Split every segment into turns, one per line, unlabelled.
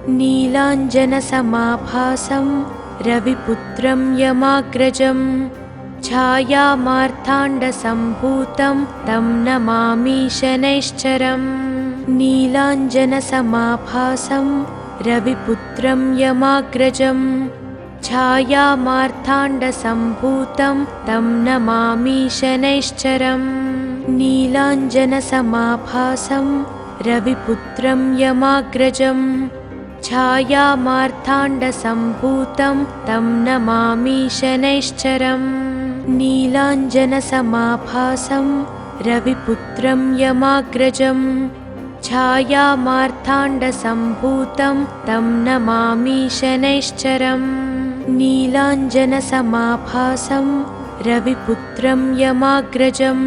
नीलाञ्जनसमाभासं रविपुत्रं यमाग्रजं छायामार्ताण्डसम्भूतं तं नमामि शनैश्चरम्। नीलाञ्जनसमाभासं रविपुत्रं यमाग्रजं छायामार्ताण्डसम्भूतं तं नमामि शनैश्चरम्। नीलाञ्जनसमाभासं रविपुत्रं यमाग्रजं छायामार्ताण्डसम्भूतं तं नमामि शनैश्चरम्। नीलाञ्जनसमाभासं रविपुत्रं यमाग्रजं छायामार्ताण्डसम्भूतं तं नमामि शनैश्चरम्। नीलाञ्जनसमाभासं रविपुत्रं यमाग्रजं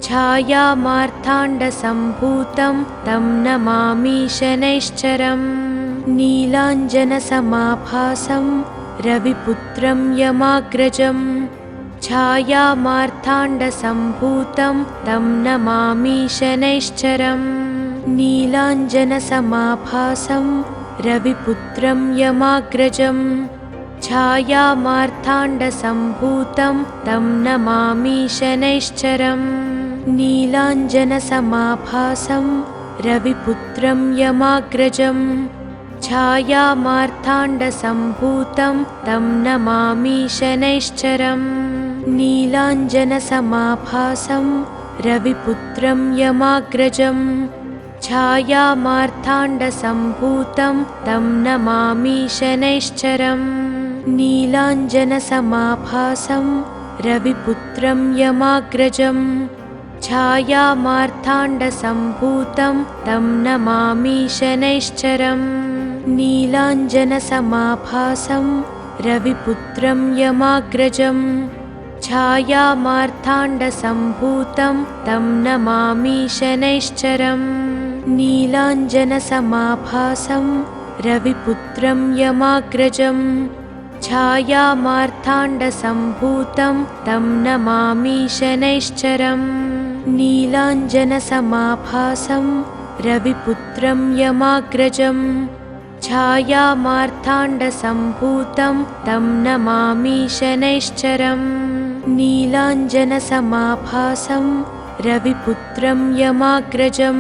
छायामार्ताण्डसम्भूतं तं नमामि शनैश्चरम्। नीलाञ्जनसमाभासं रविपुत्रं यमाग्रजं छायामार्ताण्डसम्भूतं तं नमामि शनैश्चरम्। नीलाञ्जनसमाभासं रविपुत्रं यमाग्रजं छायामार्ताण्डसम्भूतं तं नमामि शनैश्चरम्। नीलाञ्जनसमाभासं रविपुत्रं यमाग्रजं छायामार्ताण्डसम्भूतं तं नमामि शनैश्चरम्। नीलाञ्जनसमाभासं रविपुत्रं यमाग्रजं छायामार्ताण्डसम्भूतं तं नमामि शनैश्चरम्। नीलाञ्जनसमाभासं रविपुत्रं यमाग्रजं छायामार्ताण्डसम्भूतं तं नमामि शनैश्चरम्। नीलाञ्जनसमाभासं रविपुत्रं यमाग्रजं छायामार्ताण्डसम्भूतं तं नमामि शनैश्चरम्। नीलाञ्जनसमाभासं रविपुत्रं यमाग्रजं छायामार्ताण्डसम्भूतं तं नमामि शनैश्चरम्। नीलाञ्जनसमाभासं रविपुत्रं यमाग्रजं छायामार्ताण्डसम्भूतं तं नमामि शनैश्चरम्। नीलाञ्जनसमाभासं रविपुत्रं यमाग्रजं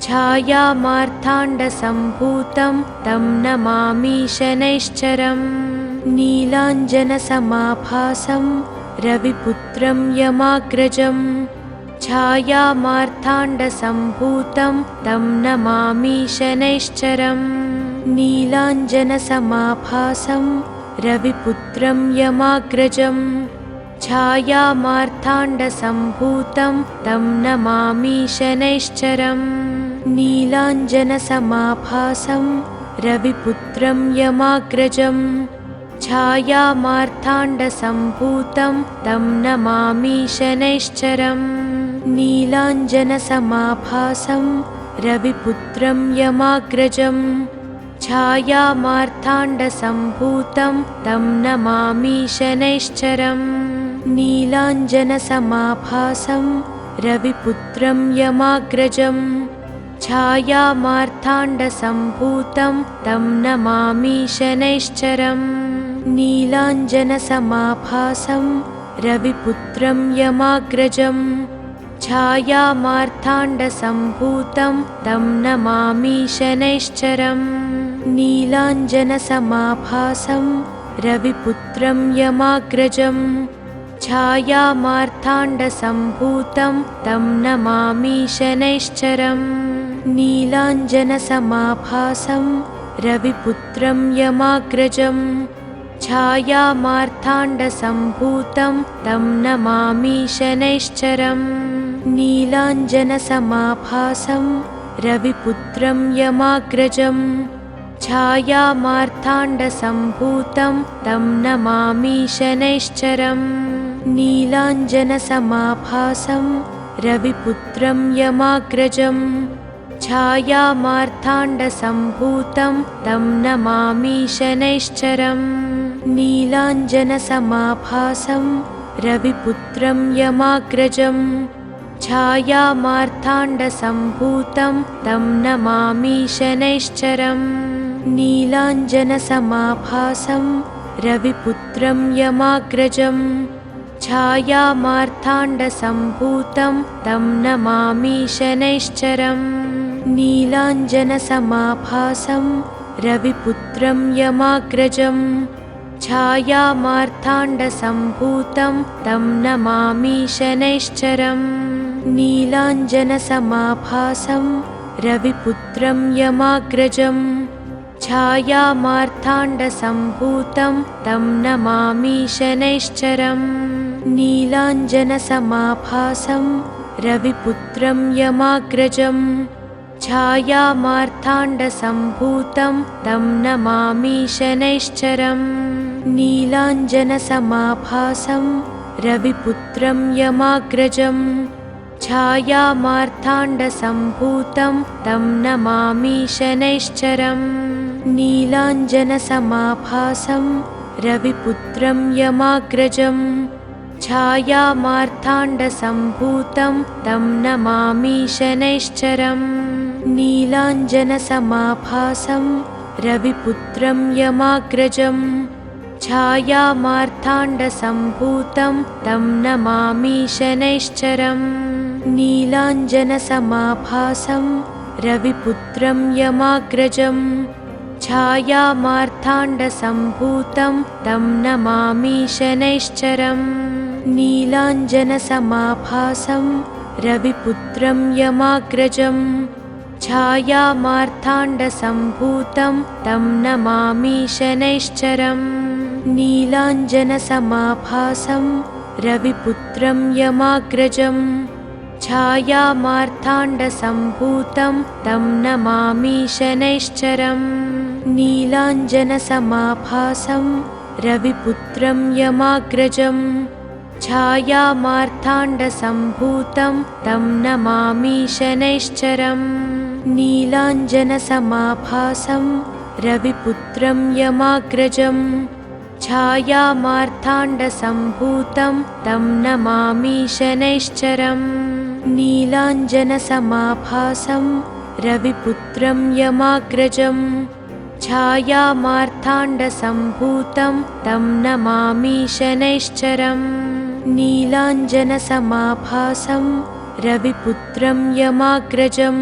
छायामार्ताण्डसम्भूतं तं नमामि शनैश्चरम्। नीलाञ्जनसमाभासं रविपुत्रं यमाग्रजं छायामार्ताण्डसम्भूतं तं नमामि शनैश्चरम्। नीलाञ्जनसमाभासं रविपुत्रं यमाग्रजं छायामार्ताण्डसम्भूतं तं नमामि शनैश्चरम्। नीलाञ्जनसमाभासं रविपुत्रं यमाग्रजं छायामार्ताण्डसम्भूतं तं नमामि शनैश्चरम्। नीलाञ्जनसमाभासं रविपुत्रं यमाग्रजं छायामार्ताण्डसम्भूतं तं नमामि शनैश्चरम्। नीलाञ्जनसमाभासं रविपुत्रं यमाग्रजं छायामार्ताण्डसम्भूतं तं नमामि शनैश्चरम्। नीलाञ्जनसमाभासं रविपुत्रं यमाग्रजं छायामार्ताण्डसम्भूतं तं नमामि शनैश्चरम्। नीलाञ्जनसमाभासं रविपुत्रं यमाग्रजं छायामार्ताण्डसम्भूतं तं नमामि शनैश्चरम्। नीलाञ्जनसमाभासं रविपुत्रं यमाग्रजं छायामार्ताण्डसम्भूतं तं नमामि शनैश्चरम्। नीलाञ्जनसमाभासं रविपुत्रं यमाग्रजं छायामार्ताण्डसम्भूतं तं नमामि शनैश्चरम्। नीलाञ्जनसमाभासं रविपुत्रं यमाग्रजं छायामार्ताण्डसम्भूतं तं नमामि शनैश्चरम्। नीलाञ्जनसमाभासं रविपुत्रं यमाग्रजं छायामार्ताण्डसम्भूतं तं नमामि शनैश्चरम्। नीलाञ्जनसमाभासं रविपुत्रं यमाग्रजं छायामार्ताण्डसम्भूतं तं नमामि शनैश्चरम् नीलाञ्जनसमाभासं रविपुत्रं यमाग्रजं छायामार्ताण्डसम्भूतं तं नमामि शनैश्चरम् नीलाञ्जनसमाभासं रविपुत्रं यमाग्रजं छायामार्ताण्डसम्भूतं तं नमामि शनैश्चरम् नीलाञ्जनसमाभासं रविपुत्रं यमाग्रजं छायामार्ताण्डसम्भूतं तं नमामि शनैश्चरम् नीलाञ्जनसमाभासं रविपुत्रं यमाग्रजं छायामार्ताण्डसम्भूतं तं नमामि शनैश्चरम् नीलाञ्जनसमाभासं रविपुत्रं यमाग्रजं छायामार्ताण्डसम्भूतं तं नमामि शनैश्चरम् नीलाञ्जनसमाभासं रविपुत्रं यमाग्रजं छायामार्ताण्डसम्भूतं तं नमामि शनैश्चरम् नीलाञ्जनसमाभासं रविपुत्रं यमाग्रजं छायामार्ताण्डसम्भूतं तं नमामि शनैश्चरम् नीलाञ्जनसमाभासं रविपुत्रं यमाग्रजं छायामार्ताण्डसम्भूतं तं नमामि शनैश्चरम् नीलाञ्जनसमाभासं रविपुत्रं यमाग्रजं छायामार्ताण्डसम्भूतं तं नमामि शनैश्चरम् नीलाञ्जनसमाभासं रविपुत्रं यमाग्रजं छायामार्ताण्डसम्भूतं तं नमामि शनैश्चरम् नीलाञ्जनसमाभासं रविपुत्रं यमाग्रजं छायामार्ताण्डसम्भूतं तं नमामि शनैश्चरम् नीलाञ्जनसमाभासं रविपुत्रं यमाग्रजं छायामार्ताण्डसम्भूतं तं नमामि शनैश्चरम् नीलाञ्जनसमाभासं रविपुत्रं यमाग्रजं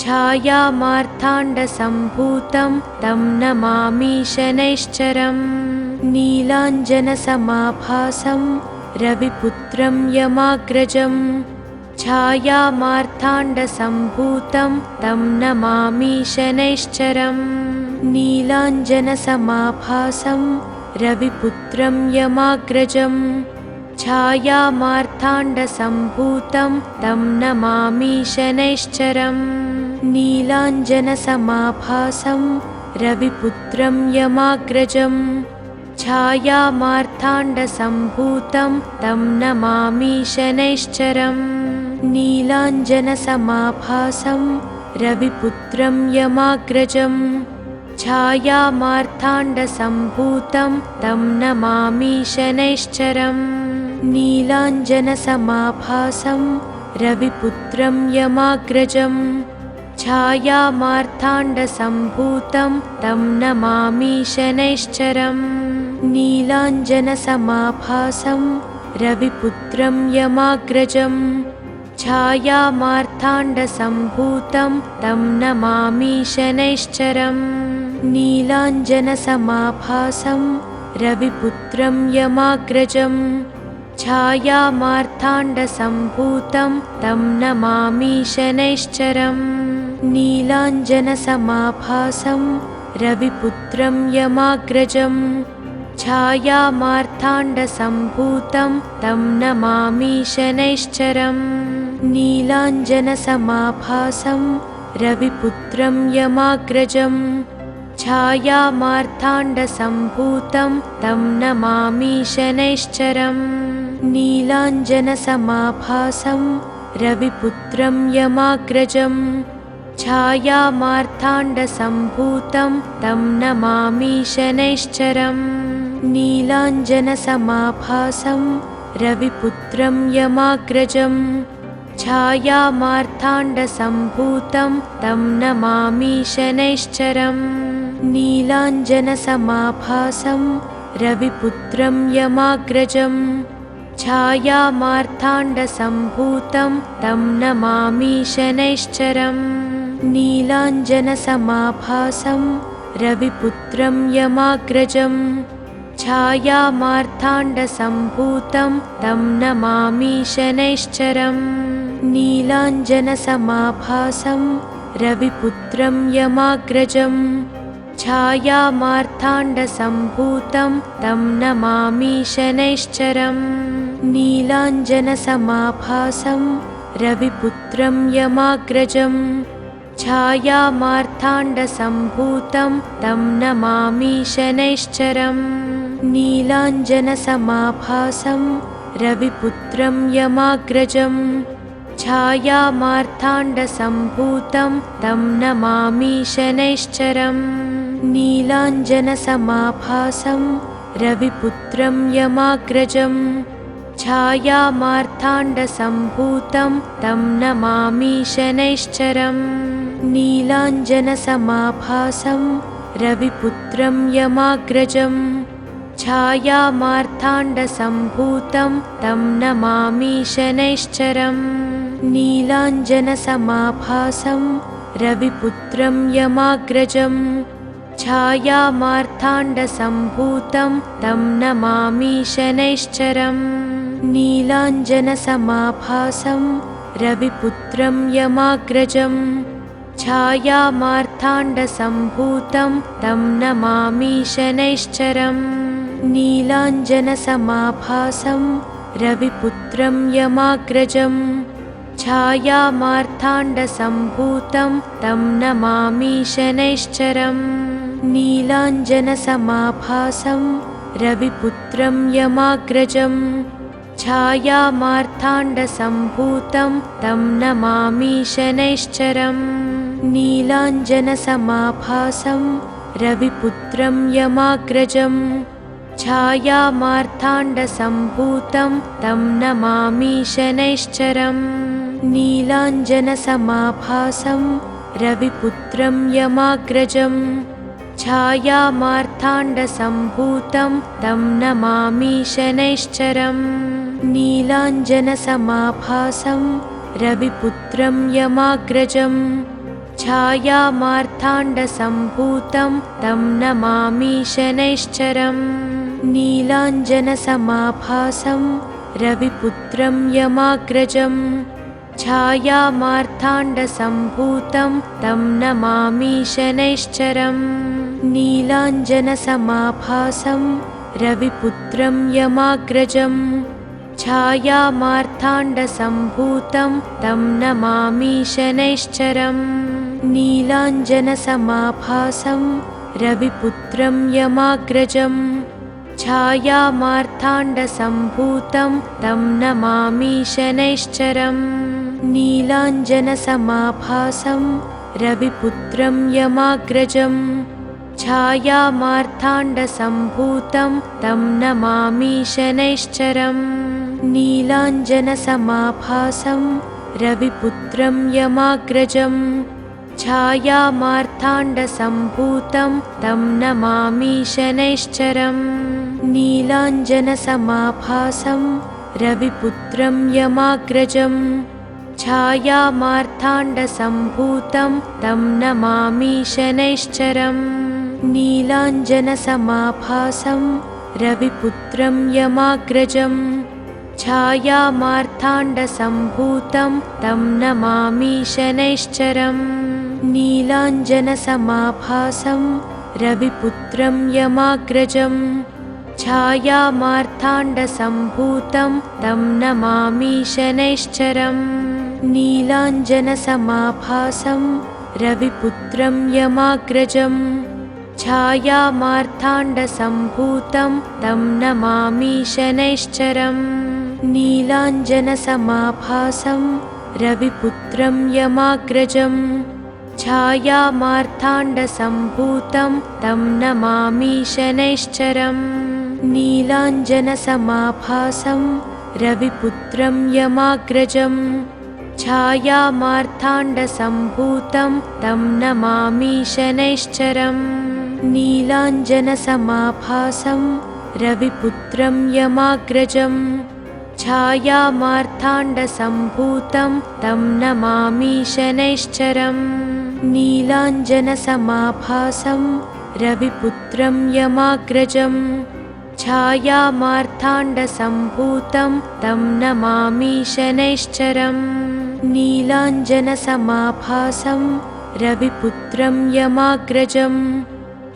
छायामार्ताण्डसम्भूतं तं नमामि शनैश्चरम् नीलाञ्जनसमाभासं रविपुत्रं यमाग्रजं छायामार्ताण्डसम्भूतं तं नमामि शनैश्चरम् नीलाञ्जनसमाभासं रविपुत्रं यमाग्रजं छायामार्ताण्डसम्भूतं तं नमामि शनैश्चरम् नीलाञ्जनसमाभासं रविपुत्रं यमाग्रजं छायामार्ताण्डसम्भूतं तं नमामि शनैश्चरम् नीलाञ्जनसमाभासं रविपुत्रं यमाग्रजं छायामार्ताण्डसम्भूतं तं नमामि शनैश्चरम् नीलाञ्जनसमाभासं रविपुत्रं यमाग्रजं छायामार्ताण्डसम्भूतं तं नमामि शनैश्चरम् नीलाञ्जनसमाभासं रविपुत्रं यमाग्रजं छायामार्ताण्डसम्भूतं तं नमामि शनैश्चरम् नीलाञ्जनसमाभासं रविपुत्रं यमाग्रजं छायामार्ताण्डसम्भूतं तं नमामि शनैश्चरम् नीलाञ्जनसमाभासं रविपुत्रं यमाग्रजं छायामार्ताण्डसम्भूतं तं नमामि शनैश्चरम् नीलाञ्जनसमाभासं रविपुत्रं यमाग्रजं छायामार्ताण्डसम्भूतं तं नमामि शनैश्चरम् नीलाञ्जनसमाभासं रविपुत्रं यमाग्रजं छायामार्ताण्डसम्भूतं तं नमामि शनैश्चरम् नीलाञ्जनसमाभासं रविपुत्रं यमाग्रजं छायामार्ताण्डसम्भूतं तं नमामि शनैश्चरम् नीलाञ्जनसमाभासं रविपुत्रं यमाग्रजं छायामार्ताण्डसम्भूतं तं नमामि शनैश्चरम् नीलाञ्जनसमाभासं रविपुत्रं यमाग्रजं छायामार्ताण्डसम्भूतं तं नमामि शनैश्चरम् नीलाञ्जनसमाभासं रविपुत्रं यमाग्रजं छायामार्ताण्डसम्भूतं तं नमामि शनैश्चरम् नीलाञ्जनसमाभासं रविपुत्रं यमाग्रजं छायामार्ताण्डसम्भूतं तं नमामि शनैश्चरम् नीलाञ्जनसमाभासं रविपुत्रं यमाग्रजं छायामार्ताण्डसम्भूतं तं नमामि शनैश्चरम् नीलाञ्जनसमाभासं रविपुत्रं यमाग्रजं छायामार्ताण्डसम्भूतं तं नमामि शनैश्चरम् नीलाञ्जनसमाभासं रविपुत्रं यमाग्रजं छायामार्ताण्डसम्भूतं तं नमामि शनैश्चरम् नीलाञ्जनसमाभासं रविपुत्रं यमाग्रजं छायामार्ताण्डसम्भूतं तं नमामि शनैश्चरम् नीलाञ्जनसमाभासं रविपुत्रं यमाग्रजं छायामार्ताण्डसम्भूतं तं नमामि शनैश्चरम् नीलाञ्जनसमाभासं रविपुत्रं यमाग्रजं छायामार्ताण्डसम्भूतं तं नमामि शनैश्चरम् नीलाञ्जनसमाभासं रविपुत्रं यमाग्रजं छायामार्ताण्डसम्भूतं तं नमामि शनैश्चरम् नीलाञ्जनसमाभासं रविपुत्रं यमाग्रजं छायामार्ताण्डसम्भूतं तं नमामि शनैश्चरम् नीलाञ्जनसमाभासं रविपुत्रं यमाग्रजं छायामार्ताण्डसम्भूतं तं नमामि शनैश्चरम् नीलाञ्जनसमाभासं रविपुत्रं यमाग्रजं छायामार्ताण्डसम्भूतं तं नमामि शनैश्चरम् नीलाञ्जनसमाभासं रविपुत्रं यमाग्रजं छायामार्ताण्डसम्भूतं तं नमामि शनैश्चरम् नीलाञ्जनसमाभासं रविपुत्रं यमाग्रजं छायामार्ताण्डसम्भूतं तं नमामि शनैश्चरम् नीलाञ्जनसमाभासं रविपुत्रं यमाग्रजं छायामार्ताण्डसम्भूतं तं नमामि शनैश्चरम् नीलाञ्जनसमाभासं रविपुत्रं यमाग्रजं छायामार्ताण्डसम्भूतं तं नमामि शनैश्चरम् नीलाञ्जनसमाभासं रविपुत्रं यमाग्रजं छायामार्ताण्डसम्भूतं तं नमामि शनैश्चरम् नीलाञ्जनसमाभासं रविपुत्रं यमाग्रजं छायामार्ताण्डसम्भूतं तं नमामि शनैश्चरम् नीलाञ्जनसमाभासं रविपुत्रं यमाग्रजं छायामार्ताण्डसम्भूतं तं नमामि शनैश्चरम् नीलाञ्जनसमाभासं रविपुत्रं यमाग्रजं छायामार्ताण्डसम्भूतं तं नमामि शनैश्चरम् नीलाञ्जनसमाभासं रविपुत्रं यमाग्रजं छायामार्ताण्डसम्भूतं तं नमामि शनैश्चरम् नीलाञ्जनसमाभासं रविपुत्रं यमाग्रजं छायामार्ताण्डसम्भूतं तं नमामि शनैश्चरम् नीलाञ्जनसमाभासं रविपुत्रं यमाग्रजं छायामार्ताण्डसम्भूतं तं नमामि शनैश्चरम् नीलाञ्जनसमाभासं रविपुत्रं यमाग्रजं छायामार्ताण्डसम्भूतं तं नमामि शनैश्चरम् नीलाञ्जनसमाभासं रविपुत्रं यमाग्रजं छायामार्ताण्डसम्भूतं तं नमामि शनैश्चरम् नीलाञ्जनसमाभासं रविपुत्रं यमाग्रजं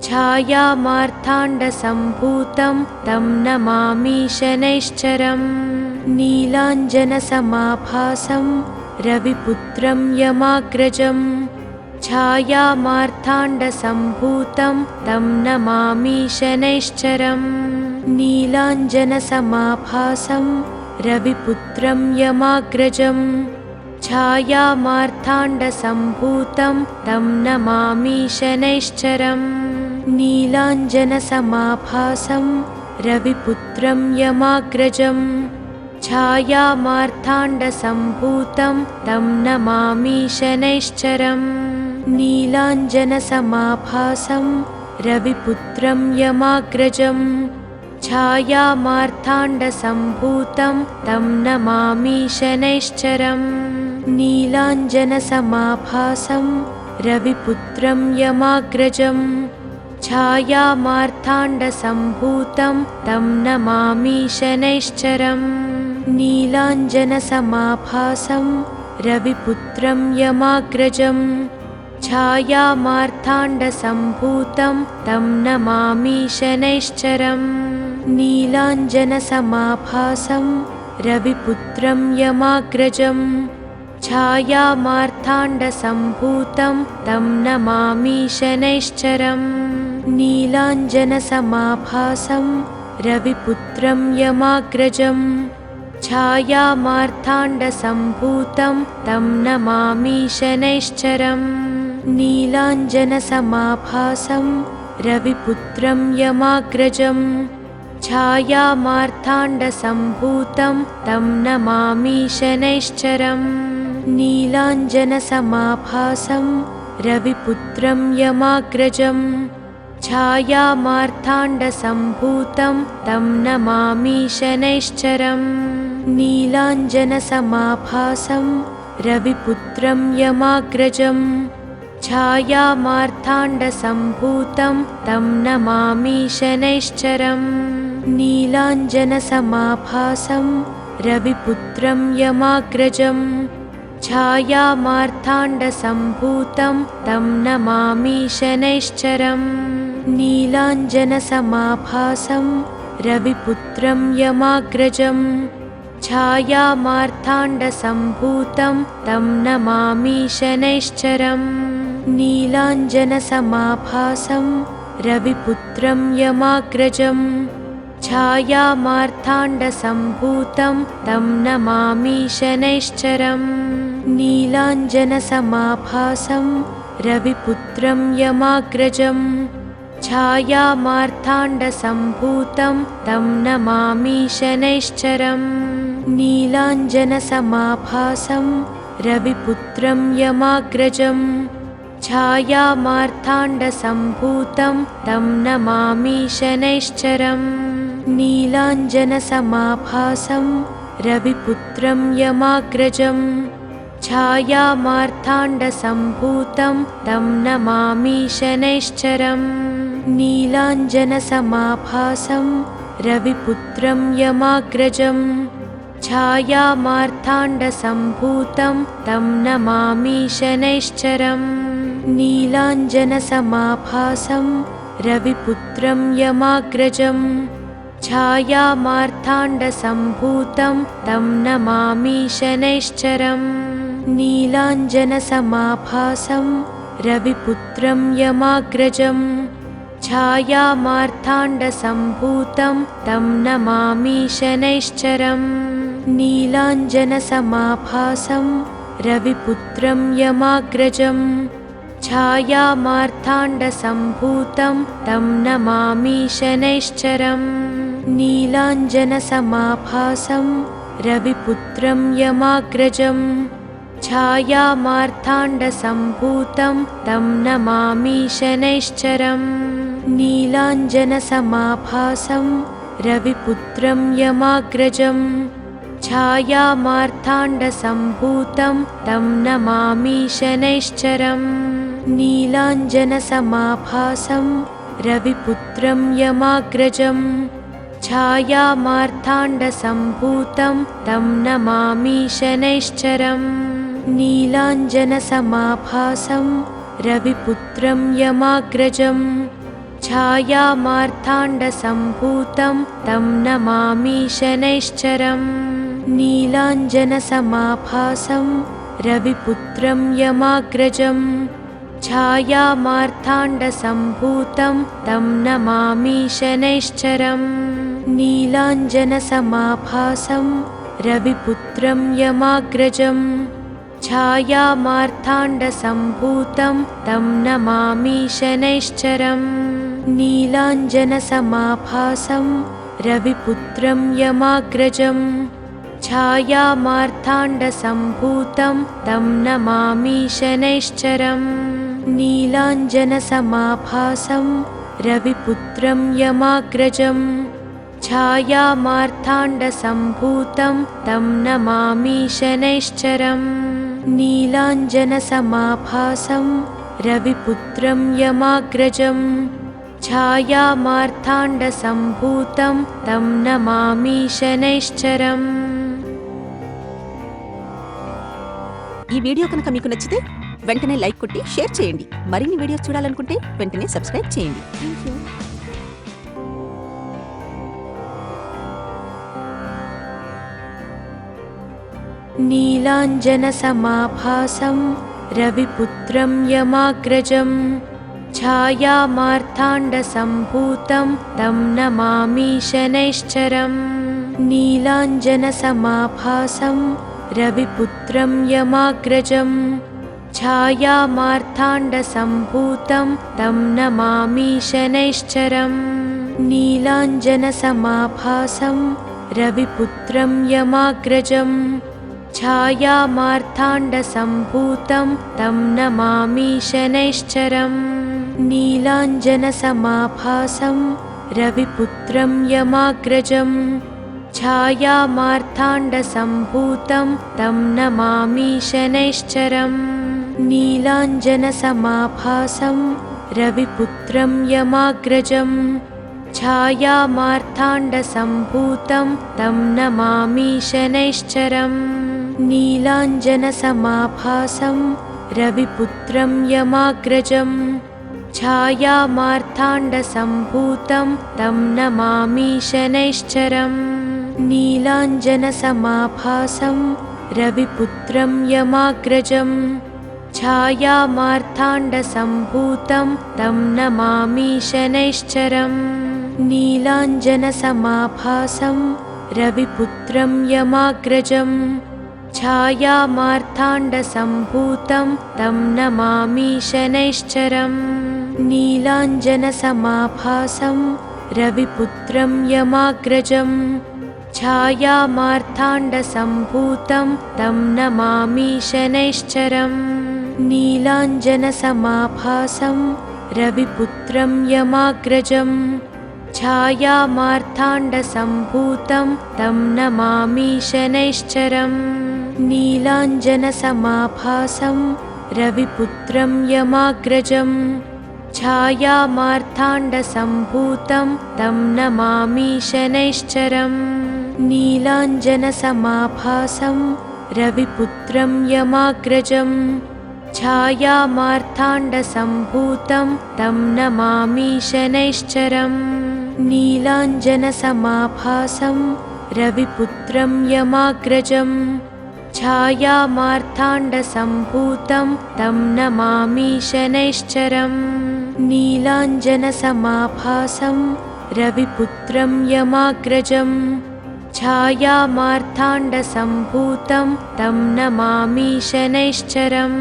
छायामार्ताण्डसम्भूतं तं नमामि शनैश्चरम् नीलाञ्जनसमाभासं रविपुत्रं यमाग्रजं छायामार्ताण्डसम्भूतं तं नमामि शनैश्चरम् नीलाञ्जनसमाभासं रविपुत्रं यमाग्रजं छायामार्ताण्डसम्भूतं तं नमामि शनैश्चरम् नीलाञ्जनसमाभासं रविपुत्रं यमाग्रजं छायामार्ताण्डसम्भूतं तं नमामि शनैश्चरम् नीलाञ्जनसमाभासं रविपुत्रं यमाग्रजं छायामार्ताण्डसम्भूतं तं नमामि शनैश्चरम् नीलाञ्जनसमाभासं रविपुत्रं यमाग्रजं छायामार्ताण्डसम्भूतं तं नमामि शनैश्चरम् नीलाञ्जनसमाभासं रविपुत्रं यमाग्रजं छायामार्ताण्डसम्भूतं तं नमामि शनैश्चरम् नीलाञ्जनसमाभासं रविपुत्रं यमाग्रजं छायामार्ताण्डसम्भूतं तं नमामि शनैश्चरम् नीलाञ्जनसमाभासं रविपुत्रं यमाग्रजं छायामार्ताण्डसम्भूतं तं नमामि शनैश्चरम् नीलाञ्जनसमाभासं रविपुत्रं यमाग्रजं छायामार्ताण्डसम्भूतं तं नमामि शनैश्चरम् नीलाञ्जनसमाभासं रविपुत्रं यमाग्रजं छायामार्ताण्डसम्भूतं तं नमामि शनैश्चरम् नीलाञ्जनसमाभासं रविपुत्रं यमाग्रजं छायामार्ताण्डसम्भूतं तं नमामि शनैश्चरम् नीलाञ्जनसमाभासं रविपुत्रं यमाग्रजं छायामार्ताण्डसम्भूतं तं नमामि शनैश्चरम् नीलाञ्जनसमाभासं रविपुत्रं यमाग्रजं छायामार्ताण्डसम्भूतं तं नमामि शनैश्चरम् नीलाञ्जनसमाभासं रविपुत्रं यमाग्रजं छायामार्ताण्डसम्भूतं तं नमामि शनैश्चरम् नीलाञ्जनसमाभासं रविपुत्रं यमाग्रजं छायामार्ताण्डसम्भूतं तं नमामि शनैश्चरम् नीलाञ्जनसमाभासं रविपुत्रं यमाग्रजं छायामार्ताण्डसम्भूतं तं नमामि शनैश्चरम् नीलाञ्जनसमाभासं रविपुत्रं यमाग्रजं छायामार्ताण्डसम्भूतं तं नमामि शनैश्चरम् नीलाञ्जनसमाभासं रविपुत्रं यमाग्रजं छायामार्ताण्डसम्भूतं तं नमामि शनैश्चरम् नीलाञ्जनसमाभासं रविपुत्रं यमाग्रजं छायामार्ताण्डसम्भूतं तं नमामि शनैश्चरम् नीलाञ्जनसमाभासं रविपुत्रं यमाग्रजं छायामार्ताण्डसम्भूतं तं नमामि शनैश्चरम् नीलाञ्जनसमाभासं रविपुत्रं यमाग्रजं छायामार्ताण्डसम्भूतं तं नमामि शनैश्चरम् नीलाञ्जनसमाभासं रविपुत्रं यमाग्रजं छायामार्ताण्डसम्भूतं तं नमामि शनैश्चरम् नीलाञ्जनसमाभासं रविपुत्रं यमाग्रजं छायामार्ताण्डसम्भूतं तं नमामि शनैश्चरम् नीलाञ्जनसमाभासं रविपुत्रं यमाग्रजं छायामार्ताण्डसम्भूतं तं नमामि शनैश्चरम् नीलाञ्जनसमाभासं रविपुत्रं यमाग्रजं छायामार्ताण्डसम्भूतं तं नमामि शनैश्चरम् नीलाञ्जनसमाभासं रविपुत्रं यमाग्रजं छायामार्ताण्डसम्भूतं तं नमामि शनैश्चरम् नीलाञ्जनसमाभासं रविपुत्रं यमाग्रजं छायामार्ताण्डसम्भूतं तं नमामि शनैश्चरम् नीलाञ्जनसमाभासं रविपुत्रं यमाग्रजं छायामार्ताण्डसम्भूतं तं नमामि शनैश्चरम् नीलाञ्जनसमाभासं रविपुत्रं यमाग्रजं छायामार्ताण्डसम्भूतं तं नमामि शनैश्चरम् नीलाञ्जनसमाभासं रविपुत्रं यमाग्रजं छायामार्ताण्डसम्भूतं तं नमामि शनैश्चरम्।
ఈ వీడియో కనుక మీకు నచ్చితే వెంటనే లైక్ కొట్టి షేర్ చేయండి. మరిన్ని వీడియోస్ చూడాలనుకుంటే వెంటనే సబ్స్క్రైబ్ చేయండి. థాంక్యూ.
नीलाञ्जनसमाभासं रविपुत्रं यमाग्रजं छायामार्ताण्डसम्भूतं तं नमामि शनैश्चरम् नीलाञ्जनसमाभासं रविपुत्रं यमाग्रजं छायामार्ताण्डसम्भूतं तं नमामि शनैश्चरम् नीलाञ्जनसमाभासं रविपुत्रं यमाग्रजं छायामार्ताण्डसम्भूतं तं नमामि शनैश्चरम् नीलाञ्जनसमाभासं रविपुत्रं यमाग्रजं छायामार्ताण्डसम्भूतं तं नमामि शनैश्चरम् नीलाञ्जनसमाभासं रविपुत्रं यमाग्रजं छायामार्ताण्डसम्भूतं तं नमामि शनैश्चरम् नीलाञ्जनसमाभासं रविपुत्रं यमाग्रजं छायामार्ताण्डसम्भूतं तं नमामि शनैश्चरम् नीलाञ्जनसमाभासं रविपुत्रं यमाग्रजं छायामार्ताण्डसम्भूतं तं नमामि शनैश्चरम् नीलाञ्जनसमाभासं रविपुत्रं यमाग्रजं छायामार्ताण्डसम्भूतं तं नमामि शनैश्चरम् नीलाञ्जनसमाभासं रविपुत्रं यमाग्रजं छायामार्ताण्डसम्भूतं तं नमामि शनैश्चरम् नीलाञ्जनसमाभासं रविपुत्रं यमाग्रजं छायामार्ताण्डसम्भूतं तं नमामि शनैश्चरम् नीलाञ्जनसमाभासं रविपुत्रं यमाग्रजं छायामार्ताण्डसम्भूतं तं नमामि शनैश्चरम् नीलाञ्जनसमाभासं रविपुत्रं यमाग्रजं छायामार्ताण्डसम्भूतं तं नमामि शनैश्चरम् नीलाञ्जनसमाभासं रविपुत्रं यमाग्रजं छायामार्ताण्डसम्भूतं तं नमामि शनैश्चरम् नीलाञ्जनसमाभासं रविपुत्रं यमाग्रजं छायामार्ताण्डसम्भूतं तं नमामि शनैश्चरम्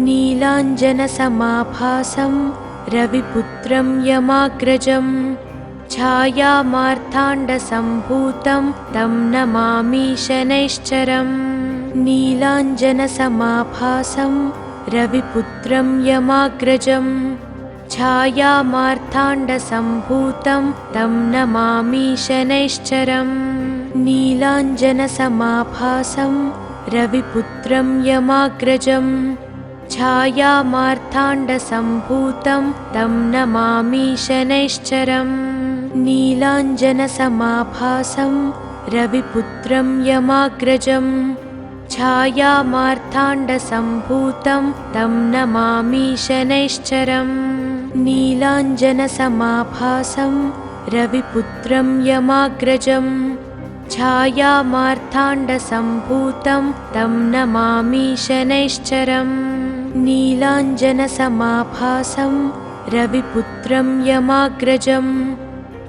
नीलाञ्जनसमाभासं रविपुत्रं यमाग्रजं छायामार्ताण्डसम्भूतं तं नमामि शनैश्चरम् नीलाञ्जनसमाभासं रविपुत्रं यमाग्रजं छायामार्ताण्डसम्भूतं छायामार्ताण्डसम्भूतं तं नमामि शनैश्चरम् नीलाञ्जनसमाभासं रविपुत्रं यमाग्रजं छायामार्ताण्डसम्भूतं तं नमामि शनैश्चरम् नीलाञ्जनसमाभासं रविपुत्रं यमाग्रजं छायामार्ताण्डसम्भूतं तं नमामि शनैश्चरम् नीलाञ्जनसमाभासं रविपुत्रं यमाग्रजं छायामार्ताण्डसम्भूतं तं नमामि शनैश्चरम् नीलाञ्जनसमाभासं रविपुत्रं यमाग्रजं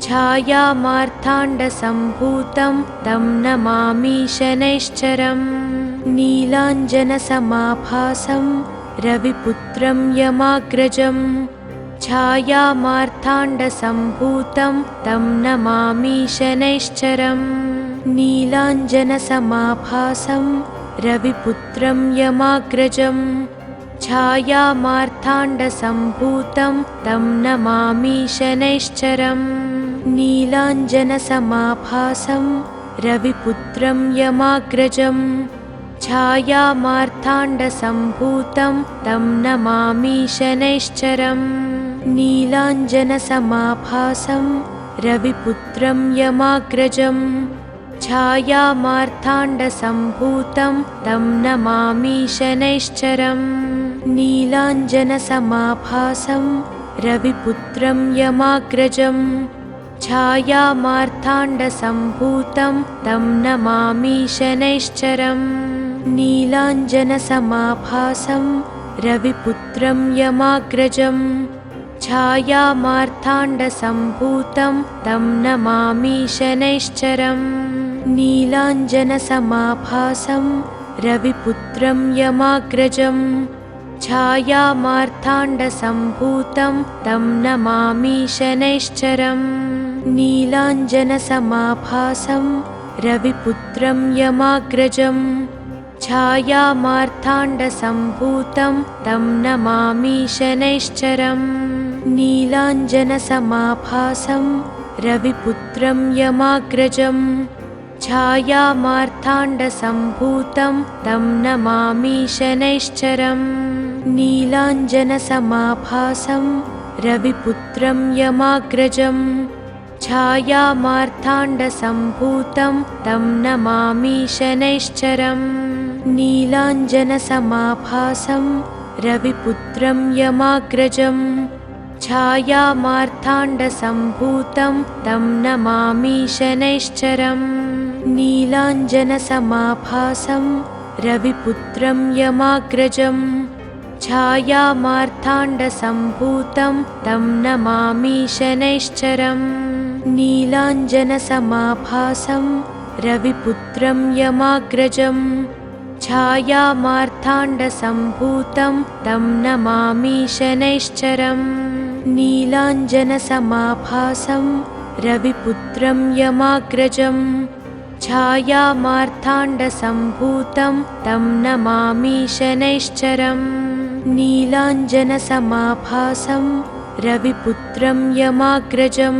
छायामार्ताण्डसम्भूतं तं नमामि शनैश्चरम् नीलाञ्जनसमाभासं रविपुत्रं यमाग्रजं छायामार्ताण्डसम्भूतं तं नमामि शनैश्चरम् नीलाञ्जनसमाभासं रविपुत्रं यमाग्रजं छायामार्ताण्डसम्भूतं तं नमामि शनैश्चरम् नीलाञ्जनसमाभासं रविपुत्रं यमाग्रजं छायामार्ताण्डसम्भूतं तं नमामि शनैश्चरम् नीलाञ्जनसमाभासं रविपुत्रं यमाग्रजं छायामार्ताण्डसम्भूतं तं नमामि शनैश्चरम् नीलाञ्जनसमाभासं रविपुत्रं यमाग्रजं छायामार्ताण्डसम्भूतं तं नमामि शनैश्चरम् नीलाञ्जनसमाभासं रविपुत्रं यमाग्रजं छायामार्ताण्डसम्भूतं तं नमामि शनैश्चरम् नीलाञ्जनसमाभासं रविपुत्रं यमाग्रजं छायामार्ताण्डसम्भूतं तं नमामि शनैश्चरम् नीलाञ्जनसमाभासं रविपुत्रं यमाग्रजं छायामार्ताण्डसम्भूतं तं नमामि शनैश्चरम् नीलाञ्जनसमाभासं रविपुत्रं यमाग्रजं छायामार्ताण्डसम्भूतं तं नमामि शनैश्चरम् नीलाञ्जनसमाभासं रविपुत्रं यमाग्रजं छायामार्ताण्डसम्भूतं तं नमामि शनैश्चरम् नीलाञ्जनसमाभासं रविपुत्रं यमाग्रजं छायामार्ताण्डसम्भूतं तं नमामि शनैश्चरम् नीलाञ्जनसमाभासं रविपुत्रं यमाग्रजं छायामार्ताण्डसम्भूतं तं नमामि शनैश्चरम् नीलाञ्जनसमाभासं रविपुत्रं यमाग्रजं छायामार्ताण्डसम्भूतं तं नमामि शनैश्चरम् नीलाञ्जनसमाभासं रविपुत्रं यमाग्रजं छायामार्ताण्डसम्भूतं तं नमामि शनैश्चरम् नीलाञ्जनसमाभासं रविपुत्रं यमाग्रजं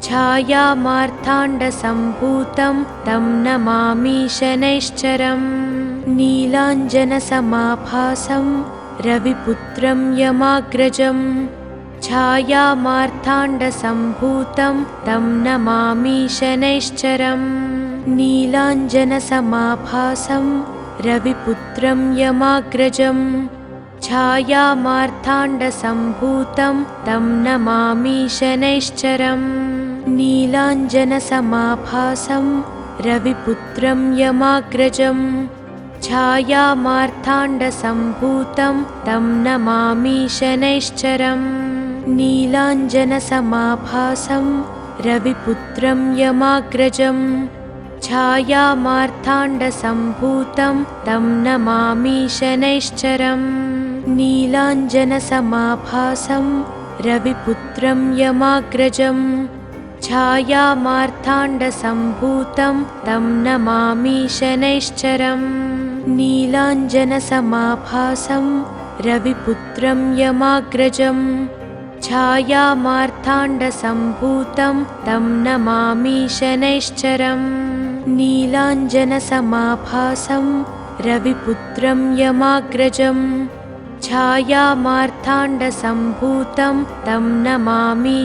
छायामार्ताण्डसम्भूतं तं नमामि शनैश्चरम् नीलाञ्जनसमाभासं रविपुत्रं यमाग्रजं छायामार्ताण्डसम्भूतं तं नमामि शनैश्चरम् नीलाञ्जनसमाभासं रविपुत्रं यमाग्रजं छायामार्ताण्डसम्भूतं तं नमामि शनैश्चरम् नीलाञ्जनसमाभासं रविपुत्रं यमाग्रजं छायामार्ताण्डसम्भूतं तं नमामि शनैश्चरम् नीलाञ्जनसमाभासं रविपुत्रं यमाग्रजं छायामार्ताण्डसम्भूतं तं नमामि शनैश्चरम् नीलाञ्जनसमाभासं रविपुत्रं यमाग्रजं छायामार्ताण्डसम्भूतं तं नमामि शनैश्चरम् नीलाञ्जनसमाभासं रविपुत्रं यमाग्रजं छायामार्ताण्डसम्भूतं तं नमामि शनैश्चरम् नीलाञ्जनसमाभासं रविपुत्रं यमाग्रजं छायामार्ताण्डसम्भूतं तं नमामि